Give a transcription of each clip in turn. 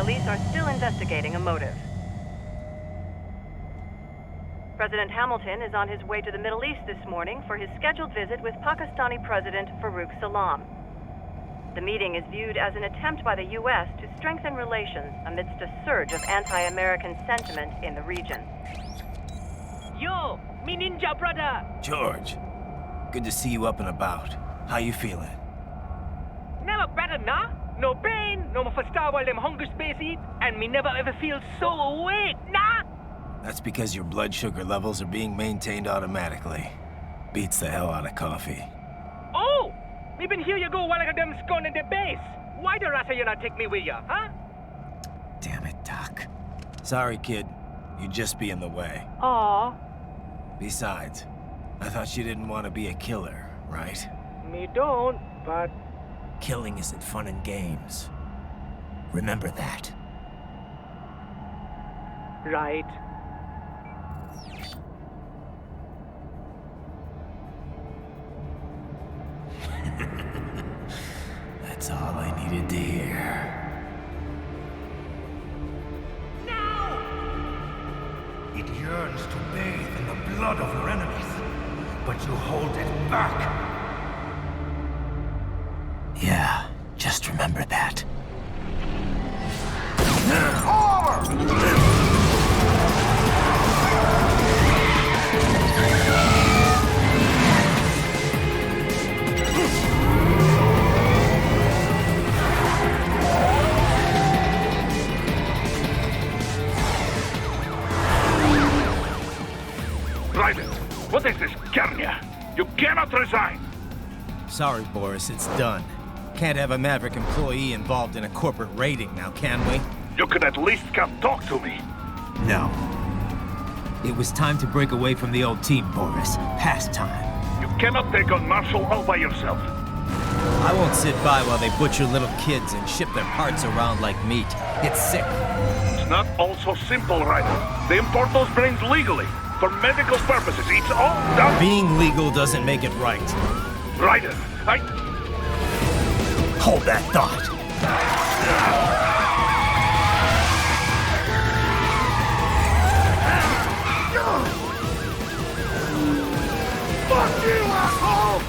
police are still investigating a motive. President Hamilton is on his way to the Middle East this morning for his scheduled visit with Pakistani President Farouk Salam. The meeting is viewed as an attempt by the U.S. to strengthen relations amidst a surge of anti-American sentiment in the region. Yo, me ninja brother! George, good to see you up and about. How you feeling? Never better, nah? No pain, no more for while them hunger space eat, and me never ever feel so awake, nah? That's because your blood sugar levels are being maintained automatically. Beats the hell out of coffee. Oh! Me been here you go while I got them scone in the base. Why the rasa you not take me with ya, huh? Damn it, Doc. Sorry, kid. You'd just be in the way. Aw. Besides, I thought you didn't want to be a killer, right? Me don't, but... Killing isn't fun and games. Remember that. Right. That's all I needed to hear. Now! It yearns to bathe in the blood of your enemies, but you hold it back. Yeah, just remember that. Raiden, what is this, Garnia? You cannot resign! Sorry, Boris, it's done. Can't have a Maverick employee involved in a corporate raiding now, can we? You could at least come talk to me. No. It was time to break away from the old team, Boris. Past time. You cannot take on Marshall all by yourself. I won't sit by while they butcher little kids and ship their parts around like meat. It's sick. It's not all so simple, Raiden. They import those brains legally. For medical purposes, it's all done. Being legal doesn't make it right. Raiden, Hold that thought. Fuck you, asshole!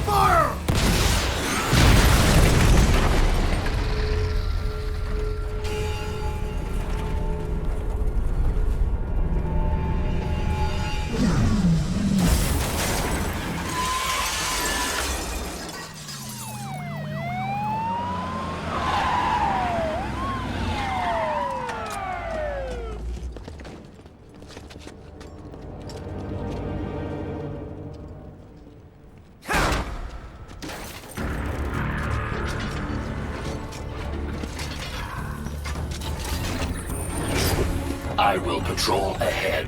Fire! I will patrol ahead.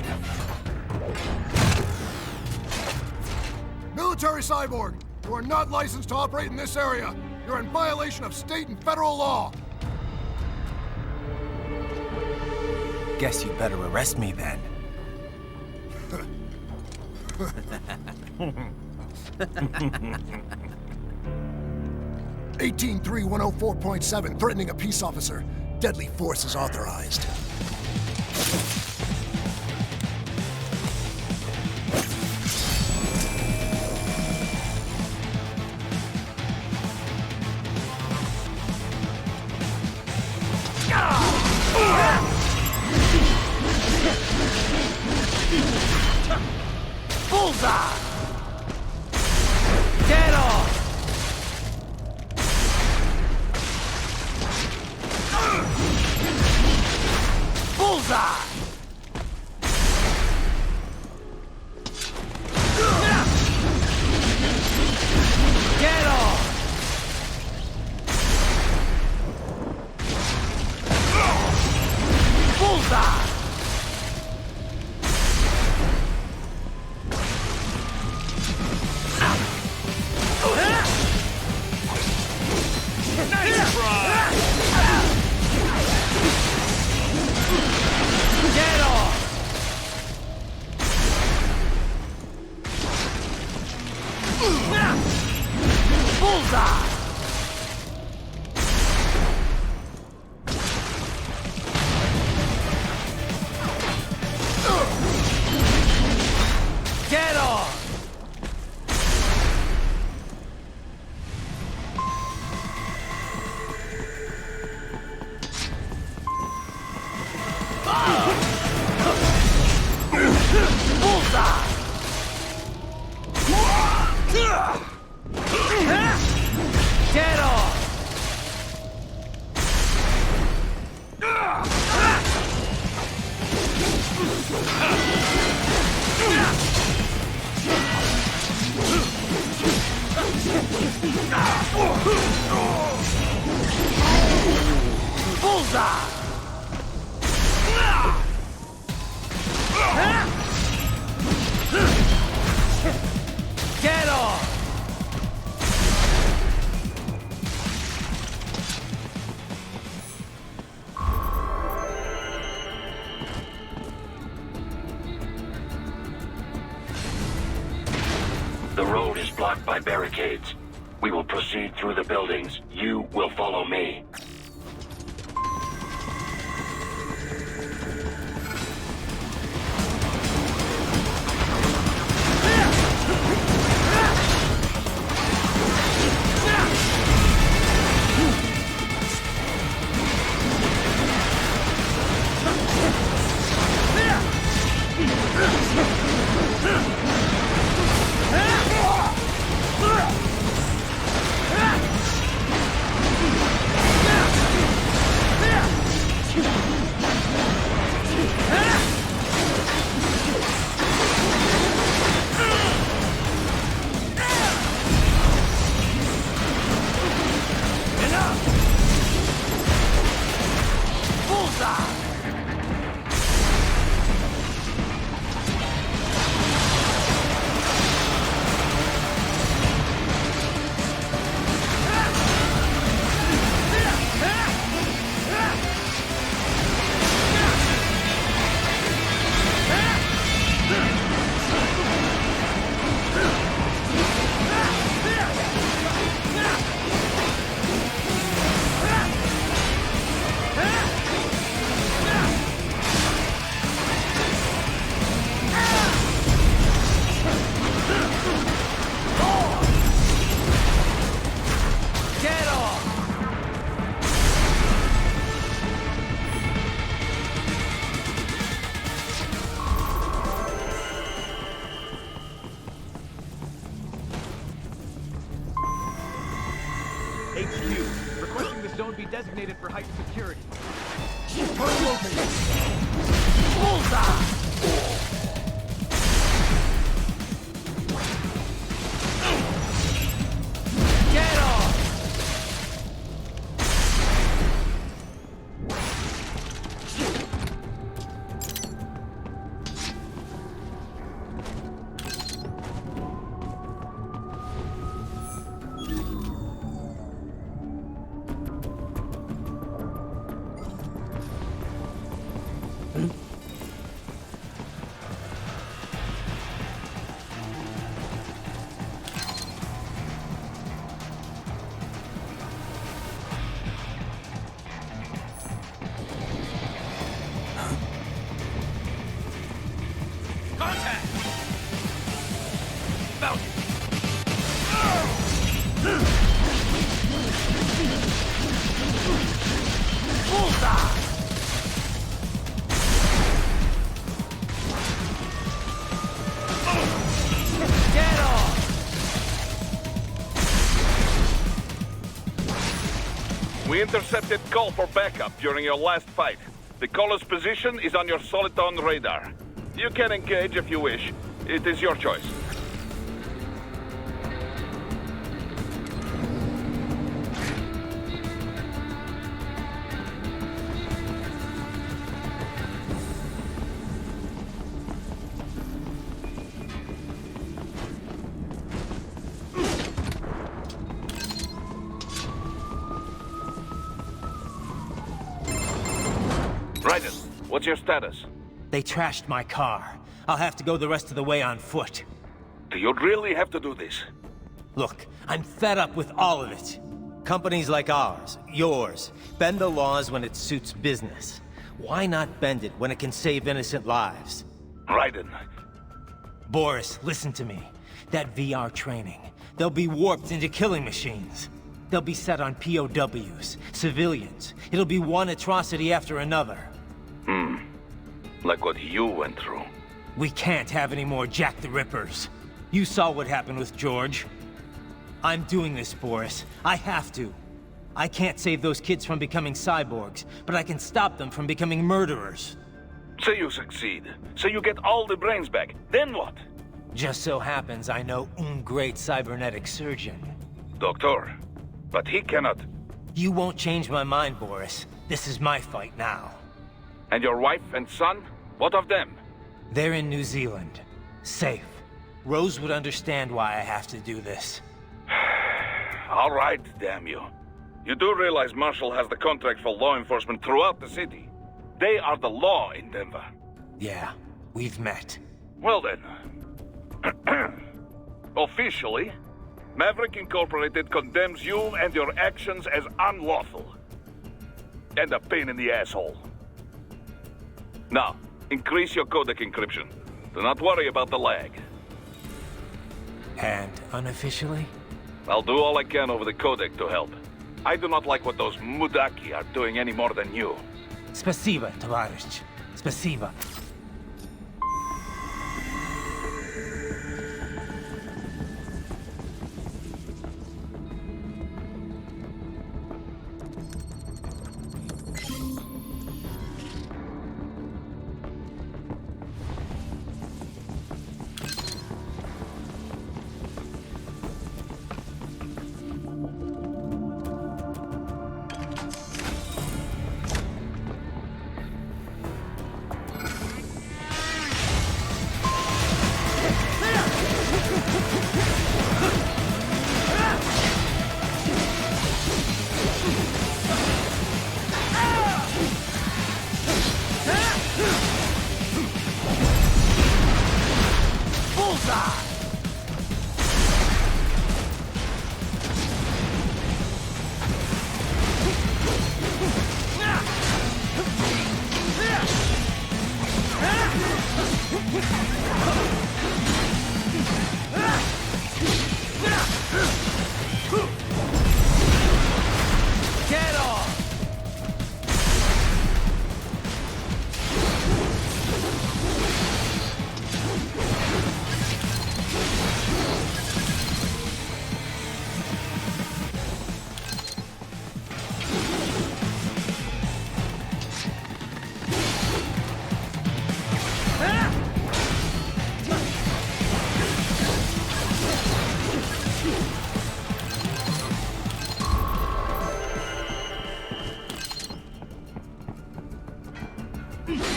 Military cyborg, you are not licensed to operate in this area. You're in violation of state and federal law. Guess you better arrest me then. 18-3-104.7, threatening a peace officer. Deadly force is authorized. Bullseye! Get off! Bullseye! Get off! Bullseye! Nice try! Bullseye! Get on! The road is blocked by barricades. We will proceed through the buildings. You will follow me. HQ, requesting the zone be designated for heightened security. Get on! We intercepted call for backup during your last fight. The caller's position is on your Soliton radar. You can engage if you wish. It is your choice. Raiden, what's your status? They trashed my car. I'll have to go the rest of the way on foot. Do you really have to do this? Look, I'm fed up with all of it. Companies like ours, yours, bend the laws when it suits business. Why not bend it when it can save innocent lives? Raiden. Boris, listen to me. That VR training, they'll be warped into killing machines. They'll be set on POWs, civilians. It'll be one atrocity after another. Like what you went through. We can't have any more Jack the Rippers. You saw what happened with George. I'm doing this, Boris. I have to. I can't save those kids from becoming cyborgs, but I can stop them from becoming murderers. Say you succeed. Say you get all the brains back. Then what? Just so happens I know great cybernetic surgeon. Doctor. But he cannot. You won't change my mind, Boris. This is my fight now. And your wife and son? What of them? They're in New Zealand. Safe. Rose would understand why I have to do this. All right, damn you. You do realize Marshall has the contract for law enforcement throughout the city. They are the law in Denver. Yeah, we've met. Well then. Officially, Maverick Incorporated condemns you and your actions as unlawful. And a pain in the asshole. Now, increase your codec encryption. Do not worry about the lag. And unofficially? I'll do all I can over the codec to help. I do not like what those Mudaki are doing any more than you. Спасибо, товарищ. Спасибо.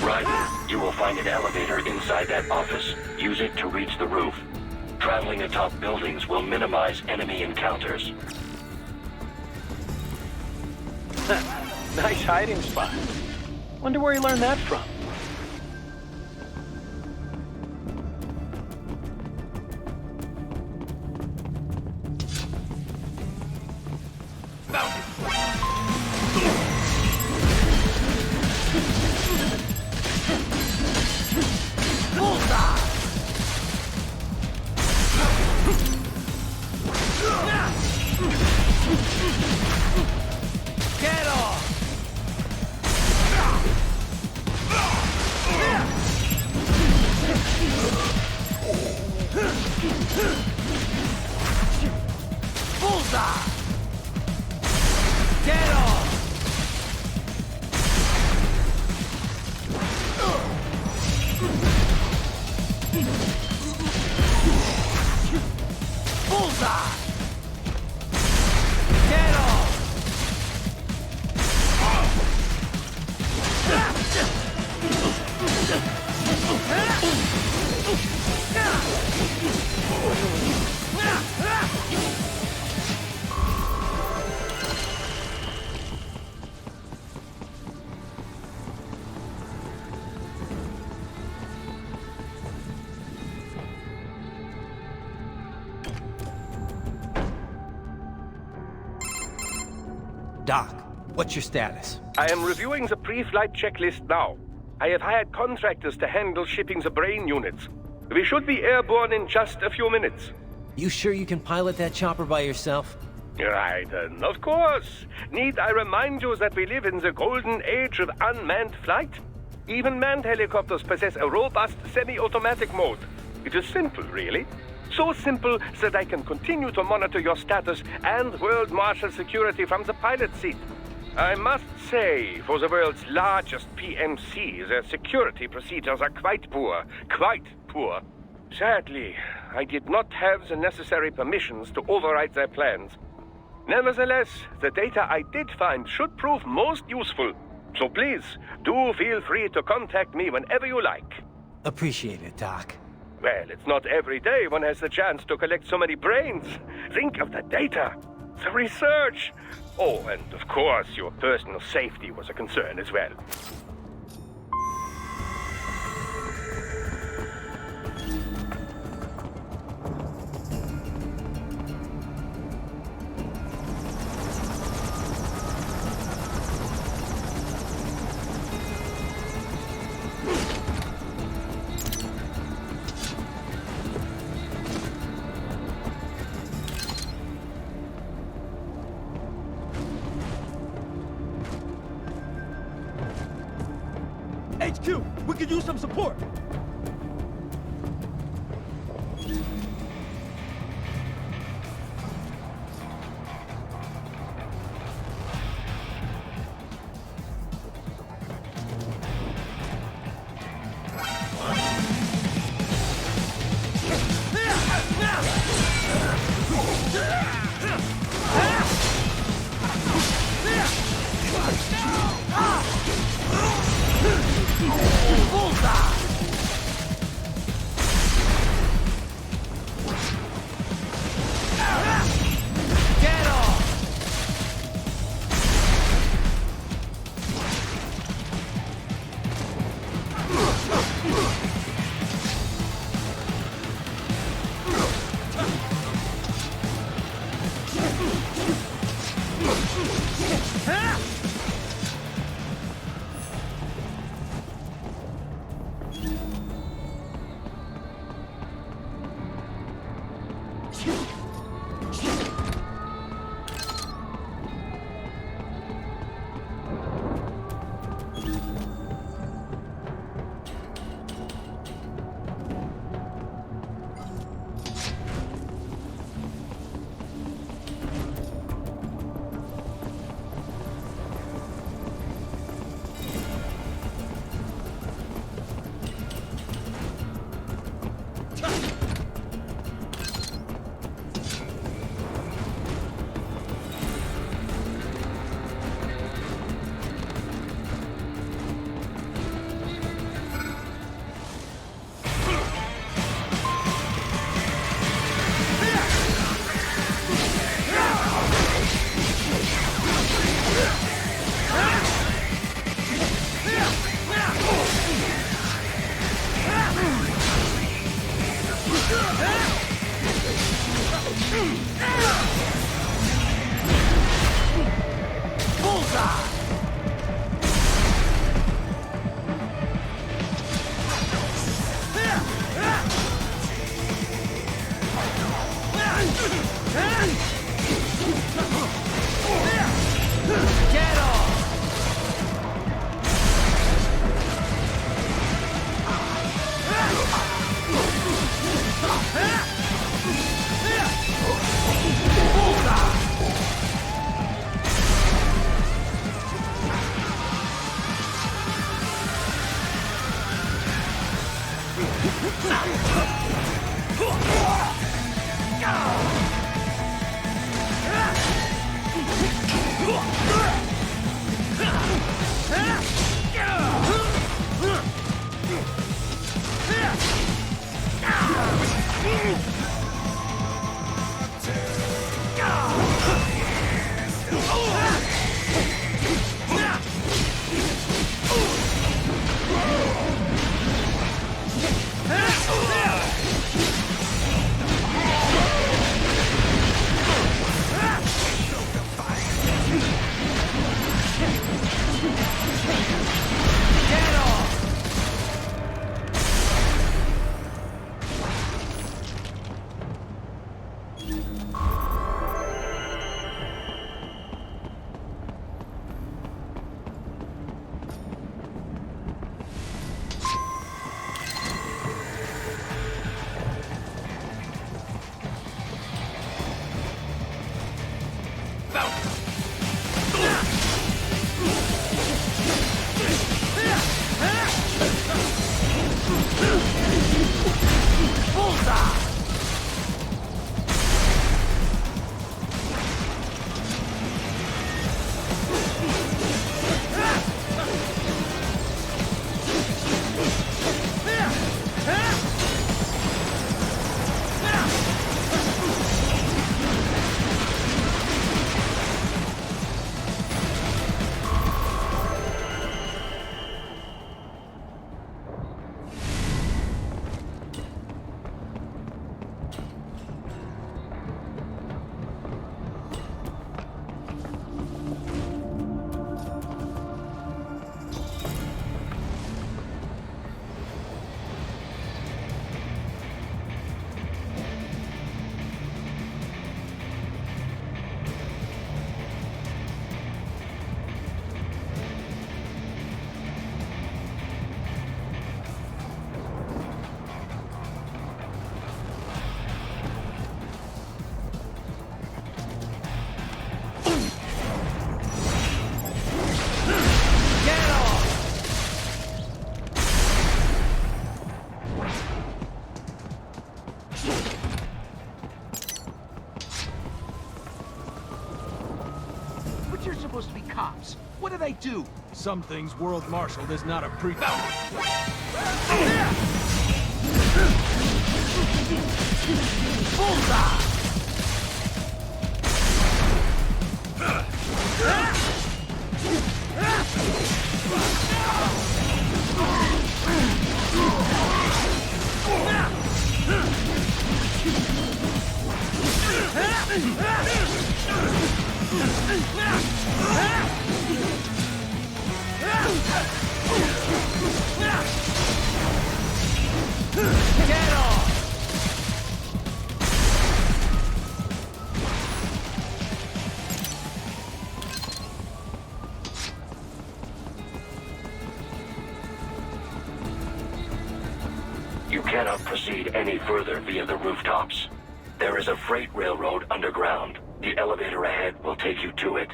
Right. You will find an elevator inside that office. Use it to reach the roof. Traveling atop buildings will minimize enemy encounters. Nice hiding spot. Wonder where he learned that from. Doc, what's your status? I am reviewing the pre-flight checklist now. I have hired contractors to handle shipping the brain units. We should be airborne in just a few minutes. You sure you can pilot that chopper by yourself? Right, of course. Need I remind you that we live in the golden age of unmanned flight? Even manned helicopters possess a robust semi-automatic mode. It is simple, really. So simple that I can continue to monitor your status and world marshal security from the pilot seat. I must say, for the world's largest PMC, their security procedures are quite poor. Quite poor. Sadly, I did not have the necessary permissions to override their plans. Nevertheless, the data I did find should prove most useful. So please, do feel free to contact me whenever you like. Appreciate it, Doc. Well, it's not every day one has the chance to collect so many brains. Think of the data, the research. Oh, and of course, your personal safety was a concern as well. HQ, we could use some support. they do? Some things World Marshal is not a pre- Bullseye! Get off! You cannot proceed any further via the rooftops. There is a freight railroad underground. The elevator ahead will take you to it.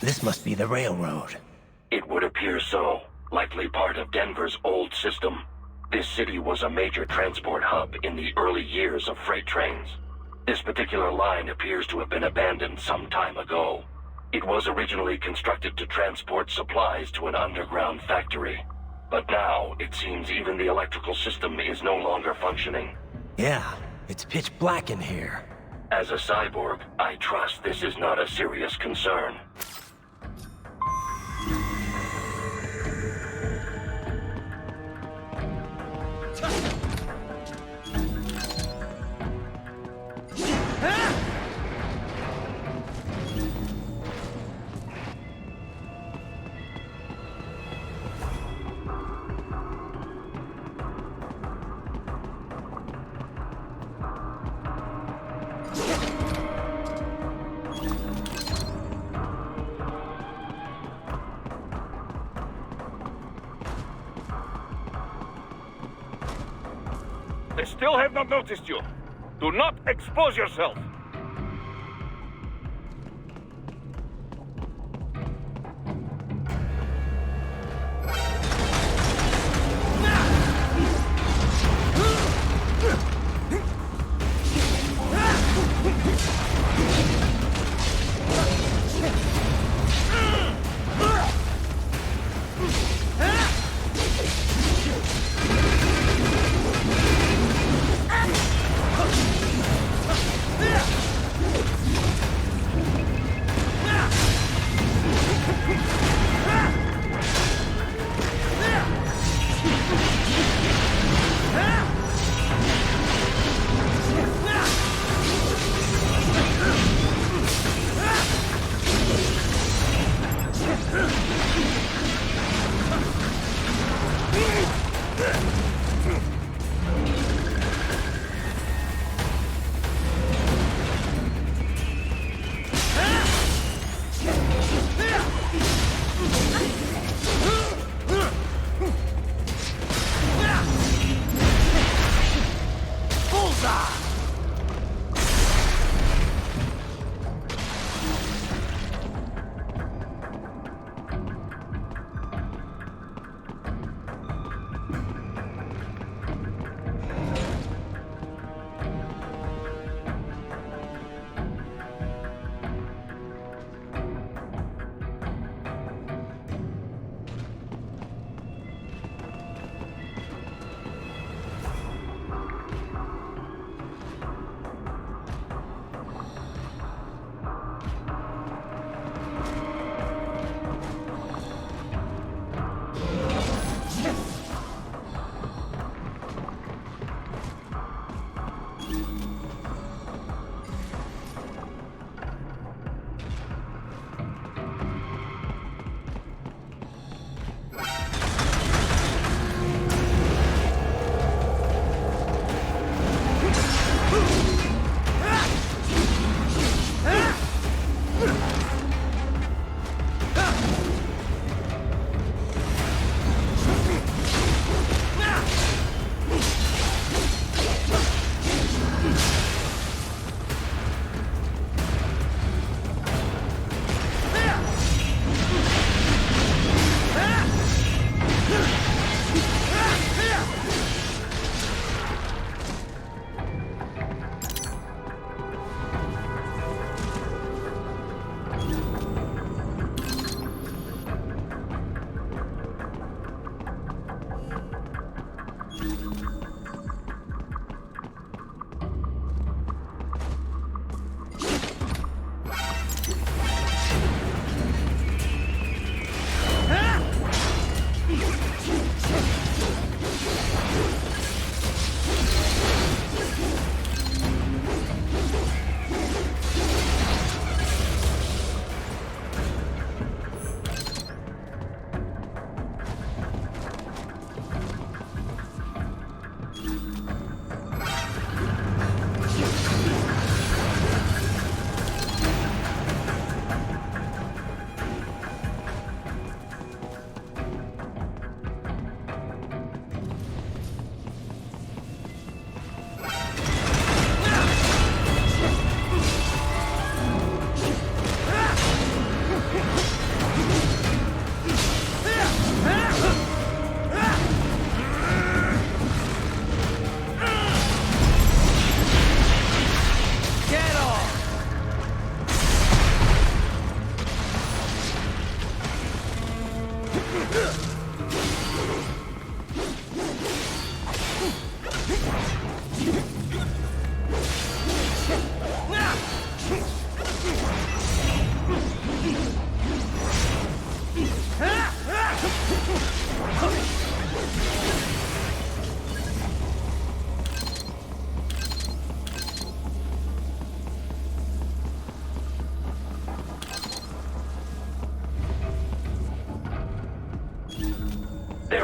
This must be the railroad. It would appear so. Likely part of Denver's old system. This city was a major transport hub in the early years of freight trains. This particular line appears to have been abandoned some time ago. It was originally constructed to transport supplies to an underground factory. But now, it seems even the electrical system is no longer functioning. Yeah, it's pitch black in here. As a cyborg, I trust this is not a serious concern. They still have not noticed you. Do not expose yourself.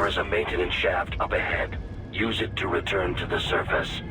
There is a maintenance shaft up ahead. Use it to return to the surface.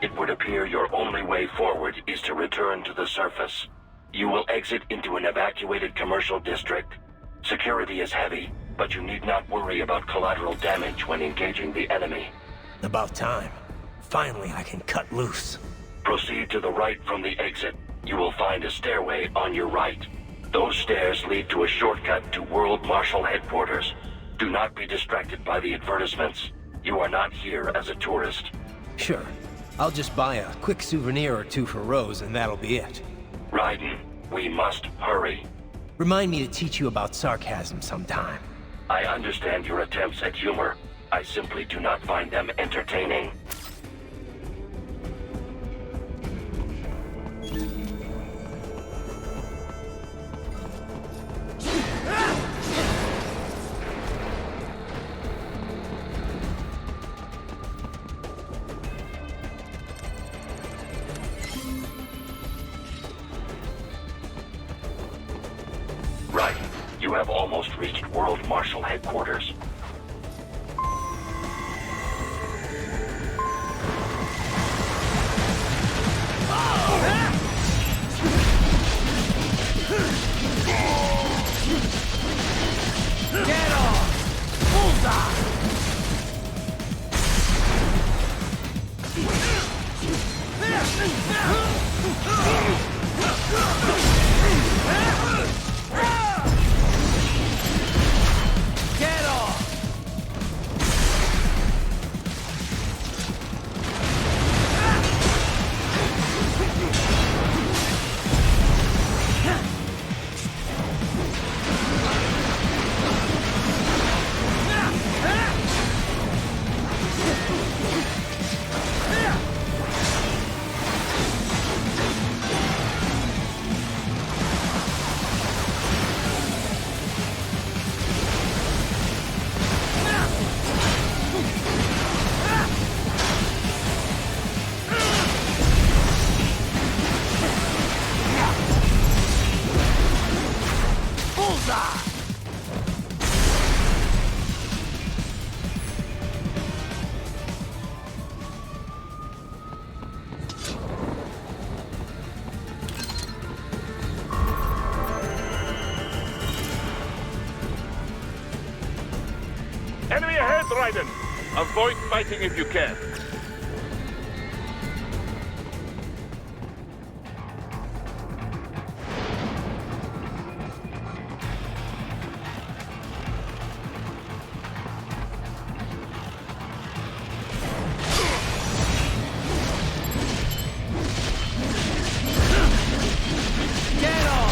It would appear your only way forward is to return to the surface. You will exit into an evacuated commercial district. Security is heavy, but you need not worry about collateral damage when engaging the enemy. About time. Finally, I can cut loose. Proceed to the right from the exit. You will find a stairway on your right. Those stairs lead to a shortcut to World Marshal Headquarters. Do not be distracted by the advertisements. You are not here as a tourist. Sure. I'll just buy a quick souvenir or two for Rose, and that'll be it. Raiden, we must hurry. Remind me to teach you about sarcasm sometime. I understand your attempts at humor. I simply do not find them entertaining. Right. You have almost reached World Marshal Headquarters. Get on! Bullseye! Get on! Enemy ahead, Raiden! Avoid fighting if you can. Get on!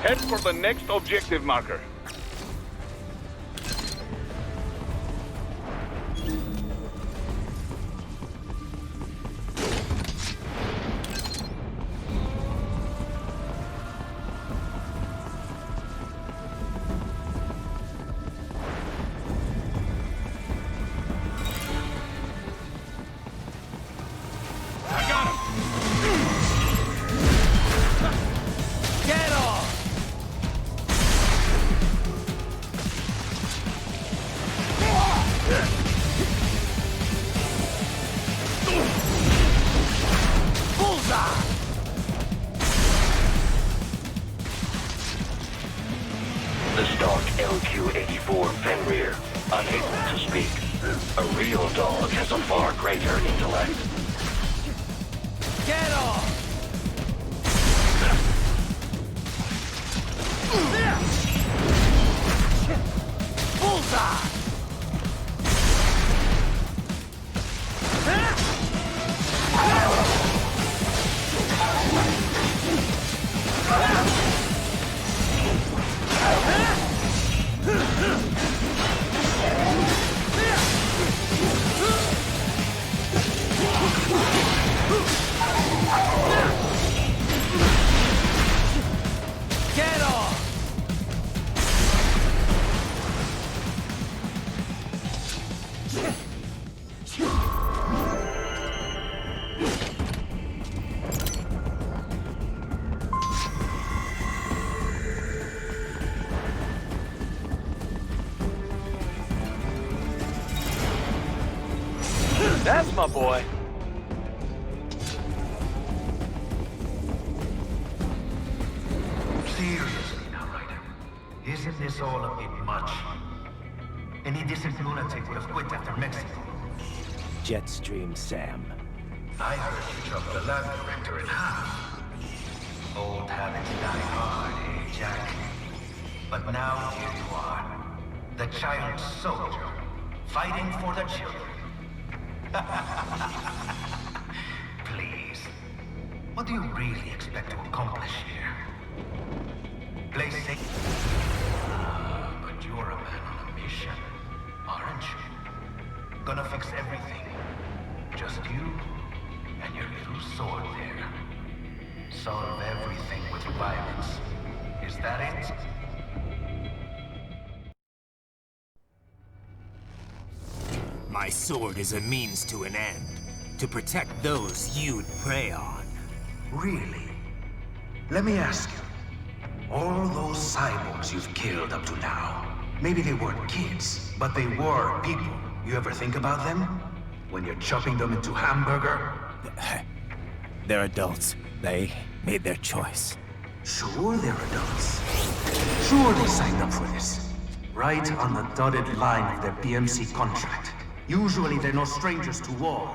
Head for the next objective marker. Get off! Bullseye! The stock LQ-84 Fenrir, unable to speak. A real dog has a far greater intellect. Get off! Bullseye! Get off! That's my boy. Seriously now, Ryder. Isn't this all a bit much? Any decent lunatic would have quit after Mexico. Jetstream Sam. I heard you chopped the lab director in half. Old habits die hard, eh, Jack? But now here you are. The child soldier, fighting for the children. Please. What do you really expect to accomplish here? Play safe. But you're a man on a mission, aren't you? Gonna fix everything. Just you and your little sword there. Solve everything with violence. Is that it? My sword is a means to an end. To protect those you'd prey on. Really? Let me ask you. All those cyborgs you've killed up to now, maybe they weren't kids, but they were people. You ever think about them? When you're chopping them into hamburger? They're adults. They made their choice. Sure they're adults. Sure they signed up for this. Right on the dotted line of their BMC contract. Usually they're no strangers to war.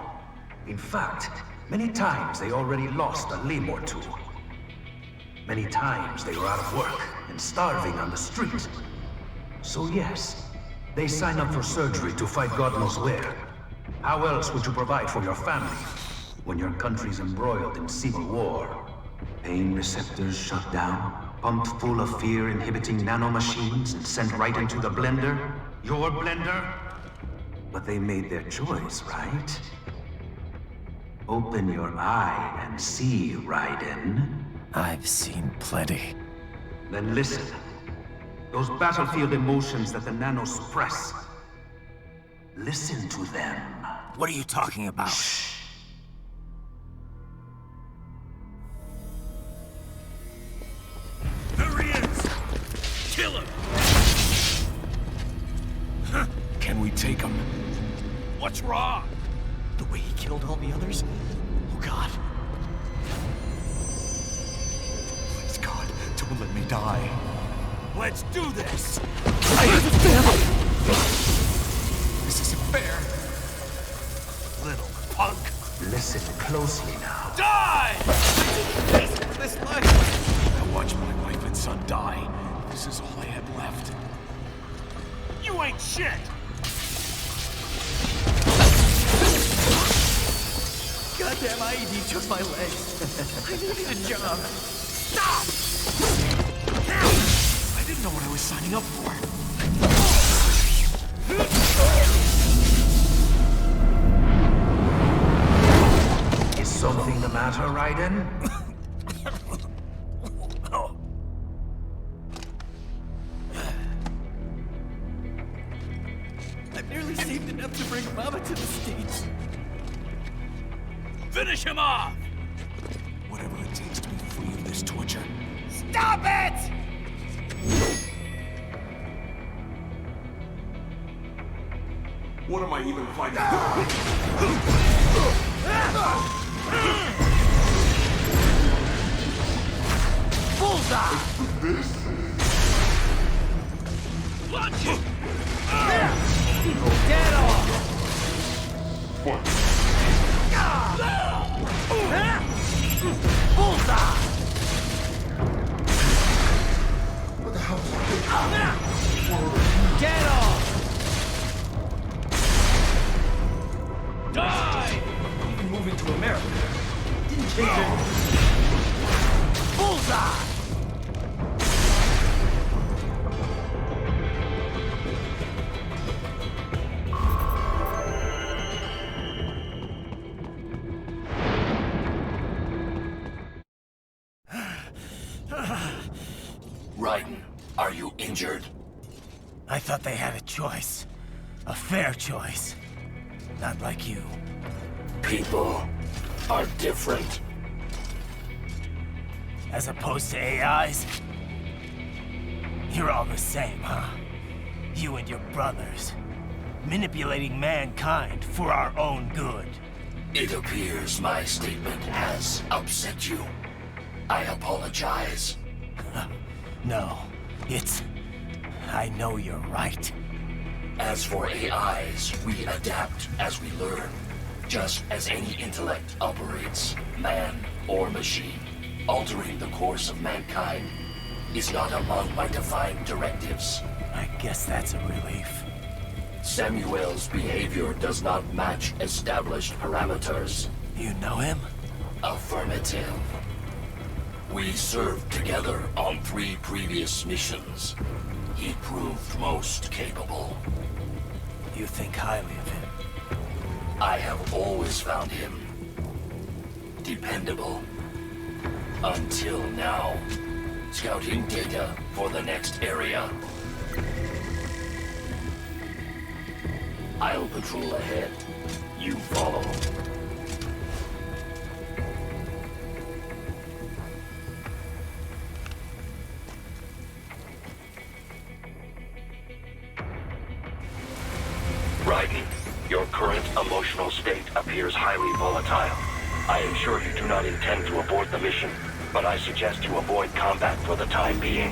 In fact, many times they already lost a limb or two. Many times they were out of work and starving on the street. So yes, they sign up for surgery to fight God knows where. How else would you provide for your family when your country's embroiled in civil war? Pain receptors shut down, pumped full of fear-inhibiting nanomachines and sent right into the blender? Your blender? But they made their choice, right? Open your eye and see, Raiden. I've seen plenty. Then listen. Those battlefield emotions that the nanos suppress. Listen to them. What are you talking about? Shh. There he is! Kill him! Can we take him? What's wrong? The way he killed all the others? Oh God. Please God, don't let me die. Let's do this! I have a family! This isn't fair. Little punk! Listen closely now. Die! This life! I watched my wife and son die. This is all I had left. You ain't shit! Goddamn IED took my legs. I needed a job. Stop! Didn't know what I was signing up for. Is something the matter, Raiden? I've nearly saved enough to bring Mama to the States. Finish him off! Whatever it takes to be free of this torture. Stop it! What am I even fighting? Bullseye! Launch it! Get off! Bullseye! What the hell? Get off! Die! Even moving to America didn't change anything. Bullseye! Raiden, are you injured? I thought they had a choice. A fair choice. Not like you. People are different. As opposed to AIs? You're all the same, huh? You and your brothers. Manipulating mankind for our own good. It appears my statement has upset you. I apologize. No, it's... I know you're right. As for AIs, we adapt as we learn. Just as any intellect operates, man or machine. Altering the course of mankind is not among my defined directives. I guess that's a relief. Samuel's behavior does not match established parameters. You know him? Affirmative. We served together on 3 previous missions. He proved most capable. You think highly of him? I have always found him dependable. Until now. Scouting data for the next area. I'll patrol ahead. You follow. Raiden, your current emotional state appears highly volatile. I am sure you do not intend to abort the mission, but I suggest you avoid combat for the time being.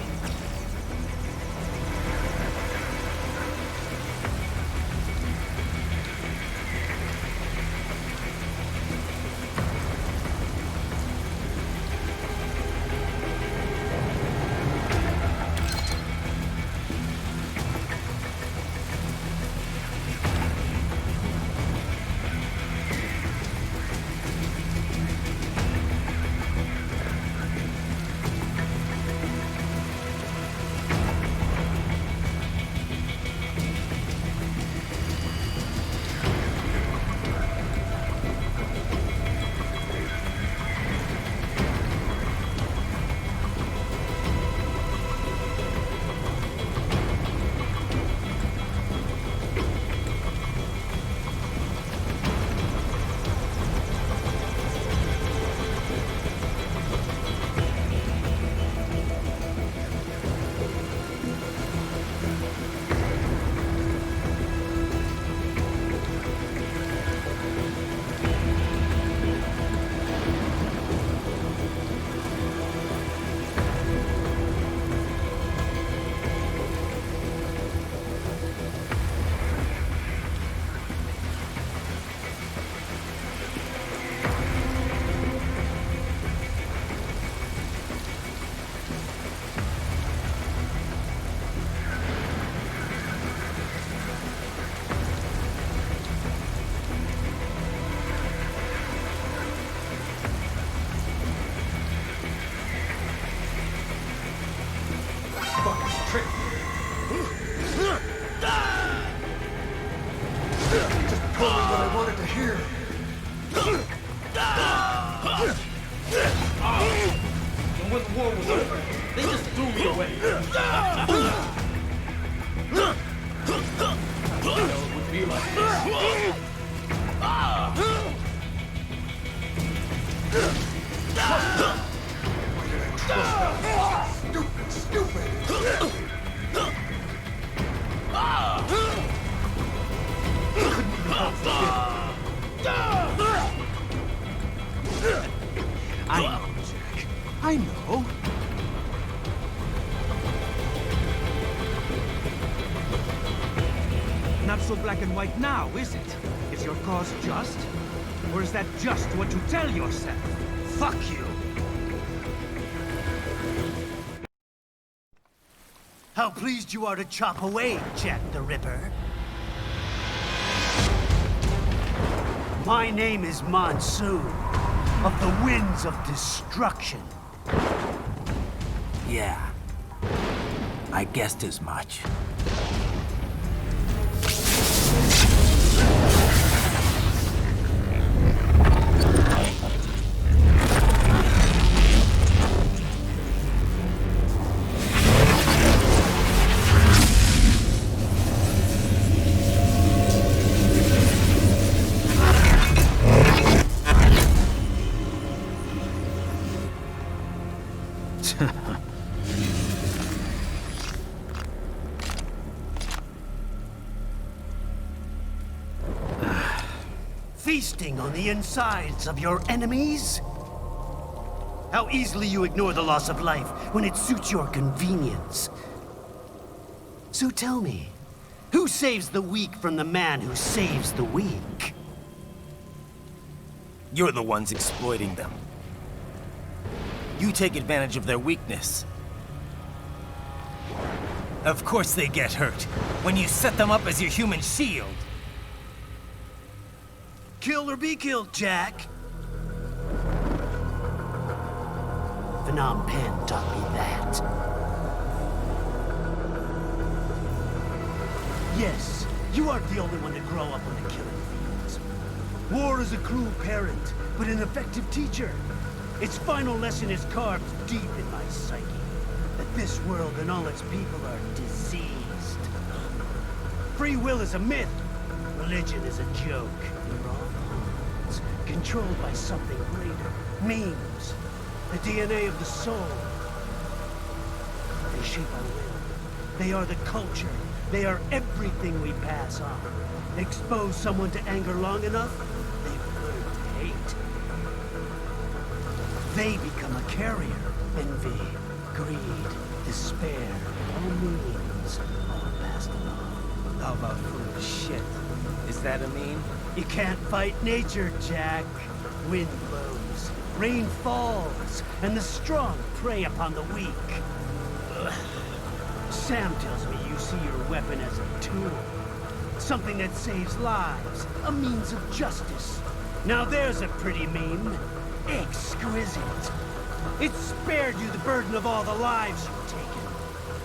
when the war was over. They just threw me away. I know it would be like this. Stupid! I know, Jack. I know. Not so black and white now, is it? Is your cause just? Or is that just what you tell yourself? Fuck you! How pleased you are to chop away, Jack the Ripper. My name is Monsoon, of the Winds of Destruction. Yeah, I guessed as much. Feasting on the insides of your enemies? How easily you ignore the loss of life when it suits your convenience. So tell me, who saves the weak from the man who saves the weak? You're the ones exploiting them. You take advantage of their weakness. Of course they get hurt when you set them up as your human shield. Kill or be killed, Jack. Phnom Penh taught me that. Yes, you aren't the only one to grow up on the killing fields. War is a cruel parent, but an effective teacher. Its final lesson is carved deep in my psyche. That this world and all its people are diseased. Free will is a myth. Religion is a joke. We're all pawns, controlled by something greater. Memes. The DNA of the soul. They shape our will. They are the culture. They are everything we pass on. Expose someone to anger long enough, they've learned to hate. They become a carrier. Envy, greed, despair, all means, all passed along. How about foolish shit? Is that a meme? You can't fight nature, Jack. Wind blows, rain falls, and the strong prey upon the weak. Ugh. Sam tells me you see your weapon as a tool. Something that saves lives, a means of justice. Now there's a pretty meme. Exquisite. It spared you the burden of all the lives you've taken.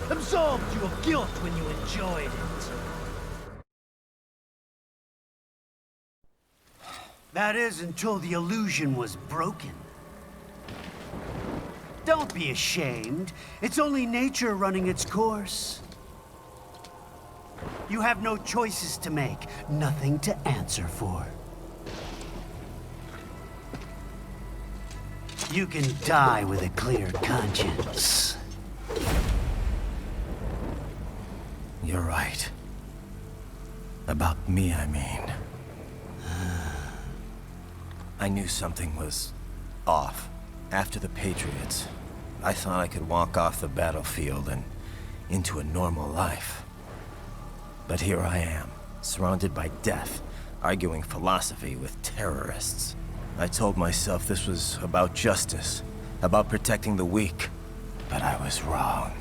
Absolved you of guilt when you enjoyed it. That is until the illusion was broken. Don't be ashamed. It's only nature running its course. You have no choices to make, nothing to answer for. You can die with a clear conscience. You're right. About me, I mean. I knew something was off. After the Patriots, I thought I could walk off the battlefield and into a normal life. But here I am, surrounded by death, arguing philosophy with terrorists. I told myself this was about justice, about protecting the weak, but I was wrong.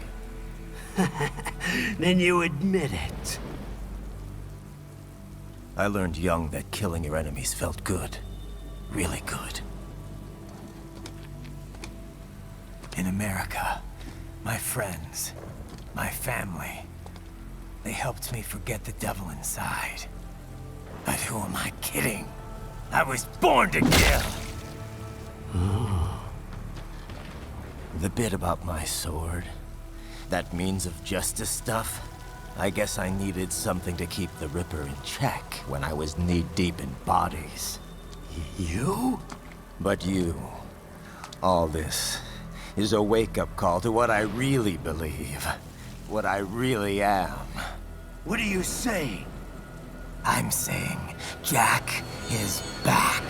Then you admit it. I learned young that killing your enemies felt good. Really good. In America, my friends, my family, they helped me forget the devil inside. But who am I kidding? I was born to kill! The bit about my sword, that means of justice stuff, I guess I needed something to keep the Ripper in check when I was knee-deep in bodies. You? But you, all this, is a wake-up call to what I really believe. What I really am. What are you saying? I'm saying Jack is back.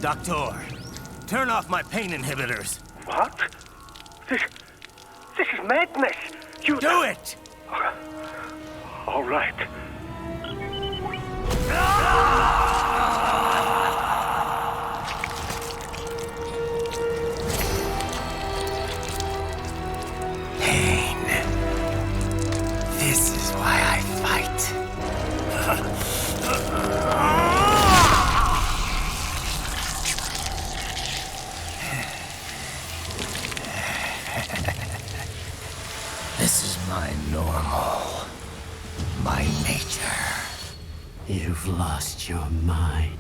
Doctor, turn off my pain inhibitors. What? This is madness. You do it! All right. Pain. This is why I fight. This is my normal. My nature. You've lost your mind.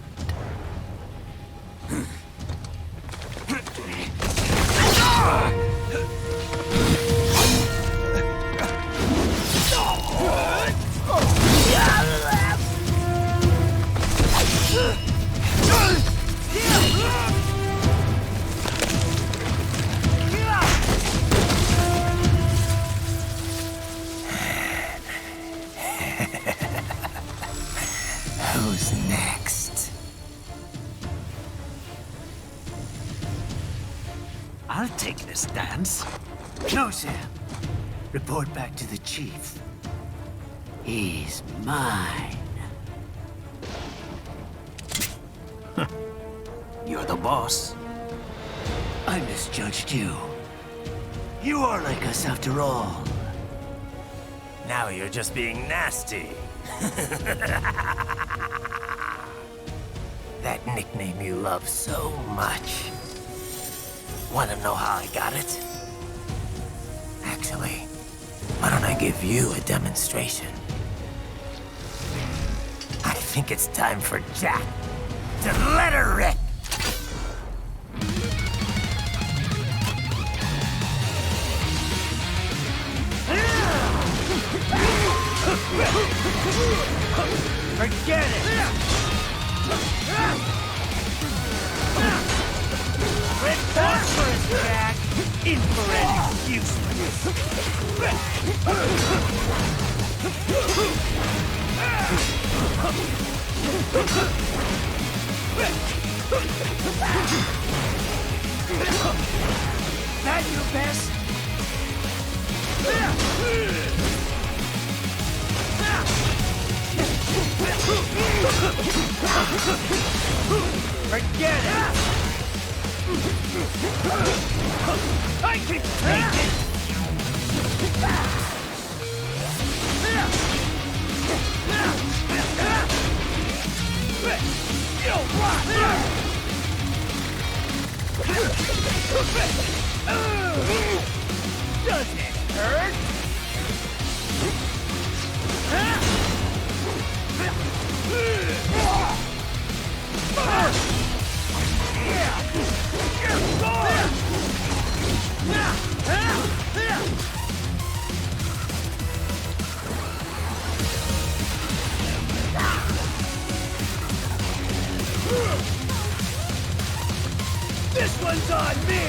Who's next? I'll take this dance. No, Sam. Report back to the chief. He's mine. You're the boss. I misjudged you. You are like us after all. Now you're just being nasty. That nickname you love so much. Want to know how I got it? Actually, why don't I give you a demonstration? I think it's time for Jack to let her rip. Forget it! Red phosphorus, Jack! Infrared is useless! That your best? Forget it! I can take it! You'll rot! Does it hurt? This one's on me!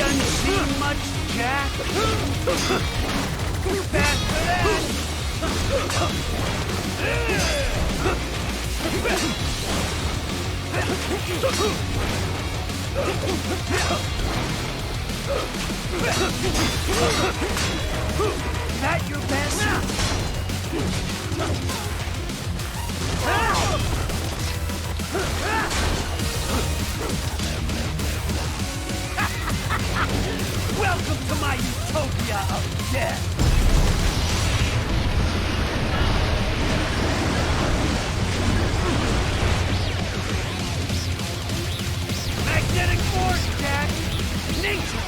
done seen much, Jack? Too fast for that! That your best? Welcome to my utopia of death! Magnetic force, Jack! Nature!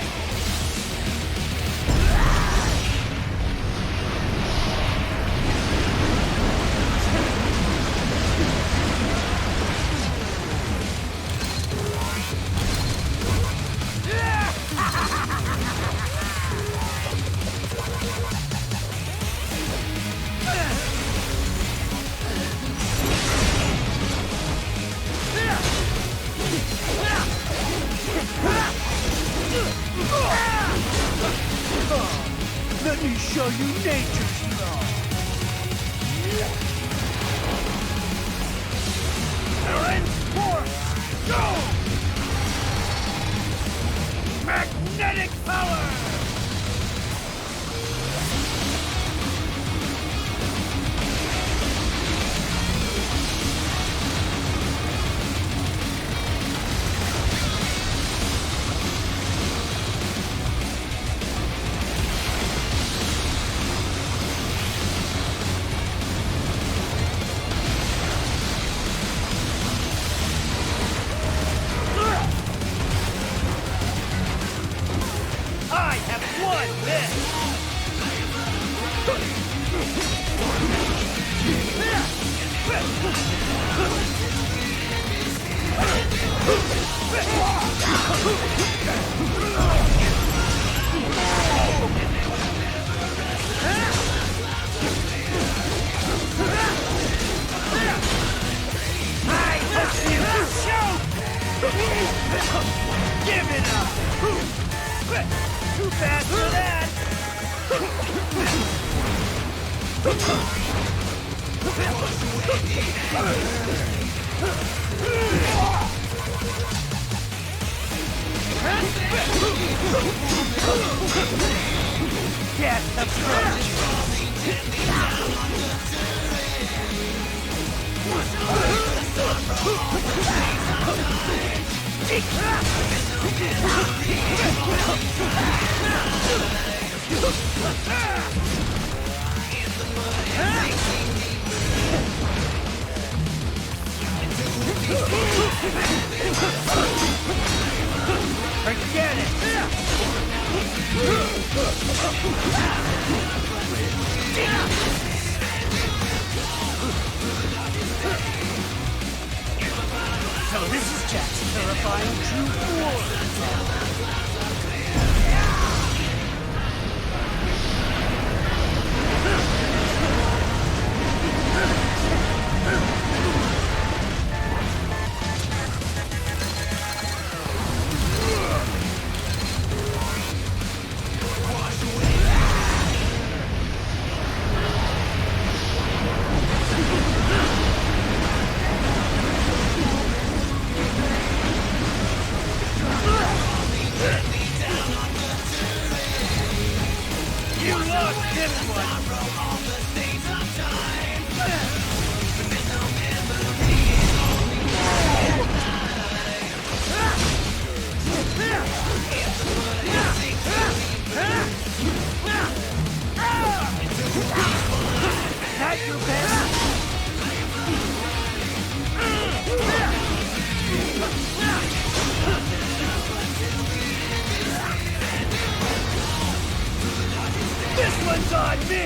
Let me show you nature's law. Current force, go! Magnetic power! I have won this! I hope you choke! Give it up! Too fast for that! Get approach! Forget it! So this is Jack's terrifying true form. You lost this one! That your best? This one's on me!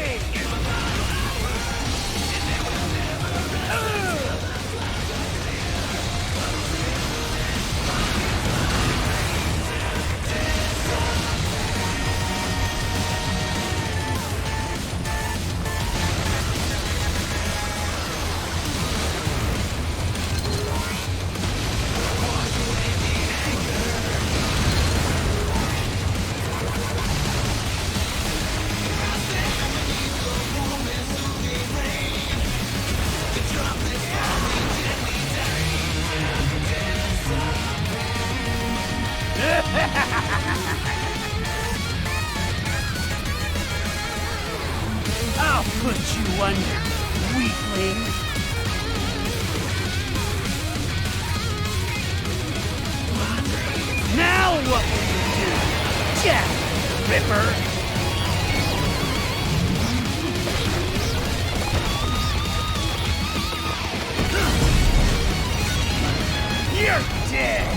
what will you do, Jack Ripper? You're dead!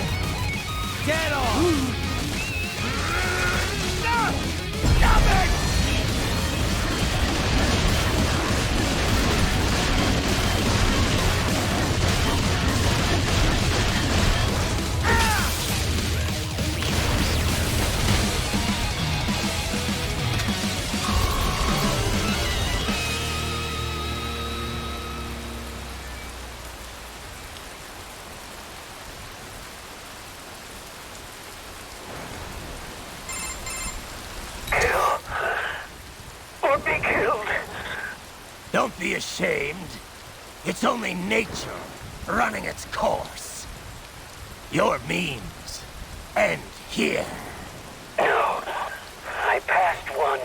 Get on! Stop it! Don't be ashamed. It's only nature running its course. Your means end here. No, I passed one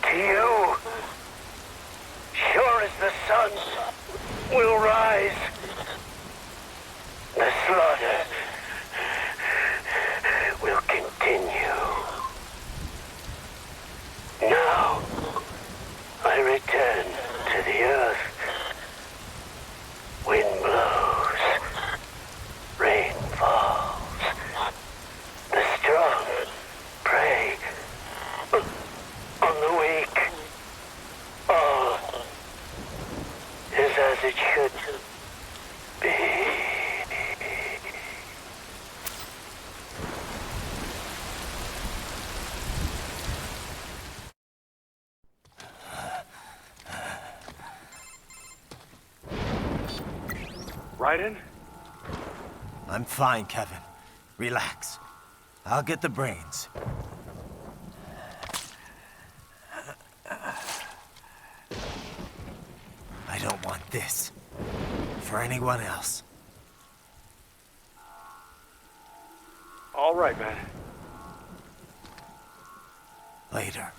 to you. Sure as the sun will rise, the slaughter will continue. Now, I return to the earth. Wind blows, rain falls. The strong prey on the weak. All is as it should be. Raiden? I'm fine, Kevin. Relax. I'll get the brains. I don't want this. For anyone else. All right, man. Later.